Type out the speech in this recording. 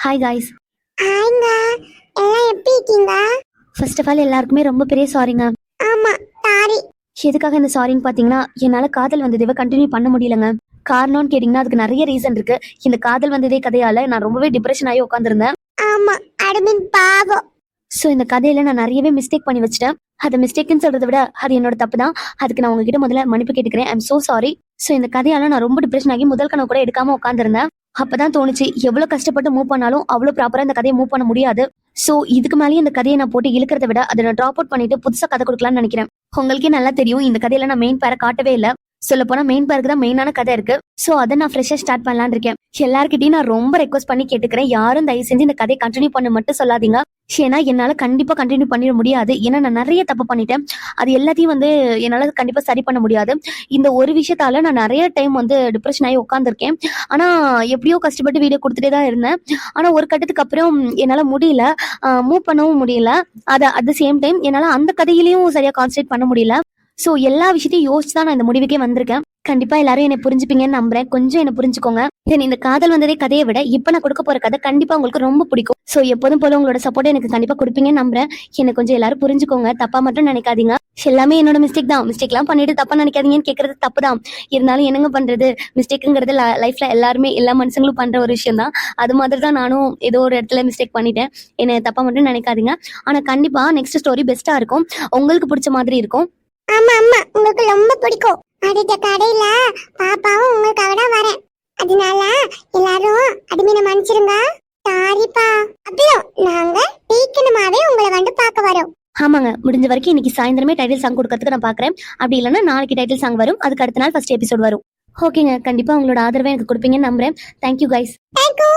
Hi guys. ஹாய்ங்க. எல்லாம் எப்படி இருக்கீங்க? ஃபர்ஸ்ட் ஆஃப் ஆல் எல்லாருக்குமே ரொம்ப பெரிய சாரிங்க. ஆமா, சாரி. எதுக்காக இந்த சாரின்னு பார்த்தீங்கன்னா, என்னால் காதல் வந்ததேவை கண்டினியூ பண்ண முடியலங்க. காரணம்னு கேட்டிங்கன்னா அதுக்கு நிறைய ரீசன் இருக்கு. இந்த காதல் வந்ததே கதையால் நான் ரொம்பவே டிப்ரெஷன் ஆகி உட்காந்துருந்தேன். ஆமா, அட்மின் பாவம். ஸோ இந்த கதையில நான் நிறையவே மிஸ்டேக் பண்ணி வச்சிட்டேன். அது மிஸ்டேக்னு சொல்றதை விட அது என்னோட தப்பு தான். அதுக்கு நான் உங்ககிட்ட முதல்ல மன்னிப்பு கேட்டுக்கிறேன். I'm so sorry. ஸோ இந்த கதையால நான் ரொம்ப டிப்ரெஷன் ஆகி முதல் கனவு கூட எடுக்காம உட்காந்துருந்தேன். அப்பதான் தோணுச்சு, எவ்வளவு கஷ்டப்பட்டு மூவ் பண்ணாலும் அவ்வளவு ப்ராப்பரா இந்த கதையை மூவ் பண்ண முடியாது. சோ இதுக்கு மேலேயும் இந்த கதையை நான் போட்டு இழுக்கிறத விட அதை நான் டிராப் அவுட் பண்ணிட்டு புதுசா கதை கொடுக்கலாம்னு நினைக்கிறேன். உங்களுக்கே நல்லா தெரியும், இந்த கதையில நான் மெயின் பேரை காட்டவே இல்லை. சொல்ல போனா மெயின் பேருக்கு தான் மெயினான கதை இருக்கு. சோ அதை நான் ஃப்ரெஷ்ஷா ஸ்டார்ட் பண்ணலான்னு இருக்கேன். எல்லார்கிட்டையும் நான் ரொம்ப ரெக்வஸ்ட் பண்ணி கேட்டுக்கிறேன், யாரும் தயவு செஞ்சு இந்த கதையை கண்டினியூ பண்ண மட்டும் சொல்லாதீங்க. ஏன்னா என்னால கண்டிப்பா கண்டினியூ பண்ணிட முடியாது. ஏன்னா நான் நிறைய தப்பு பண்ணிட்டேன். அது எல்லாத்தையும் என்னால கண்டிப்பா சரி பண்ண முடியாது. இந்த ஒரு விஷயத்தால நான் நிறைய டைம் டிப்ரெஷன் ஆகி உட்காந்துருக்கேன். ஆனா எப்படியோ கஷ்டப்பட்டு வீடியோ கொடுத்துட்டே தான் இருந்தேன். ஆனா ஒரு கட்டத்துக்கு அப்புறம் என்னால முடியல, மூவ் பண்ணவும் முடியல. அட் த சேம் டைம் என்னால அந்த கதையிலையும் சரியா கான்சென்ட்ரேட் பண்ண முடியல. சோ எல்லா விஷயத்தையும் யோசிச்சு தான் நான் இந்த முடிவுக்கே வந்திருக்கேன். கண்டிப்பா எல்லாரும் என்னை புரிஞ்சுப்பீங்கன்னு நம்புறேன். கொஞ்சம் என்ன புரிஞ்சுக்கோங்க. இந்த காதல் வந்ததே கதையை விட இப்ப நான் கொடுக்க போற கதை கண்டிப்பா உங்களுக்கு ரொம்ப பிடிக்கும். சோ எப்போதும் போல உங்களோட சப்போர்ட் எனக்கு கண்டிப்பா கொடுப்பீங்கன்னு நம்புறேன். என்ன கொஞ்சம் எல்லாரும் புரிஞ்சுக்கோங்க, தப்பா மட்டும் நினைக்காதீங்க. எல்லாமே என்னோட மிஸ்டேக் தான். மிஸ்டேக் எல்லாம் பண்ணிட்டு தப்பா நினைக்காதீங்கன்னு கேட்கறது தப்பு தான். இருந்தாலும் என்னங்க பண்றது, மிஸ்டேக்குங்கிறது லைஃப்ல எல்லாருமே எல்லா மனுஷங்களும் பண்ற ஒரு விஷயம் தான். அது மாதிரி தான் நானும் ஏதோ ஒரு இடத்துல மிஸ்டேக் பண்ணிட்டேன். என்ன தப்பா மட்டும் நினைக்காதீங்க. ஆனா கண்டிப்பா நெக்ஸ்ட் ஸ்டோரி பெஸ்டா இருக்கும், உங்களுக்கு பிடிச்ச மாதிரி இருக்கும். ஆமா ஆமா, உங்களுக்கு ரொம்ப பிடிக்கும். அடுத்த கடையில பாப்பாவும் உங்களுக்காக தான் வரேன். அதனால எல்லாரும் அட்மினை மன்னிச்சிருங்க. சாரிப்பா. அப்புறம் நாங்க சீக்கிரமாவே உங்களை வந்து பார்க்க வரோம். ஆமாங்க, முடிஞ்ச வரைக்கும் இன்னைக்கு சாயந்தரமே டைட்டில் சாங் கொடுக்கறதுக்கு நான் பாக்குறேன். அப்படி இல்லைன்னா நாளைக்கு டைட்டில் சாங் வரும், அதுக்கு அடுத்த நாள் ஃபர்ஸ்ட் எபிசோட் வரும். ஓகேங்க, கண்டிப்பா உங்களோட ஆதரவை எனக்கு கொடுப்பீங்கன்னு நம்புறேன். Thank you guys. தேங்க்யூ.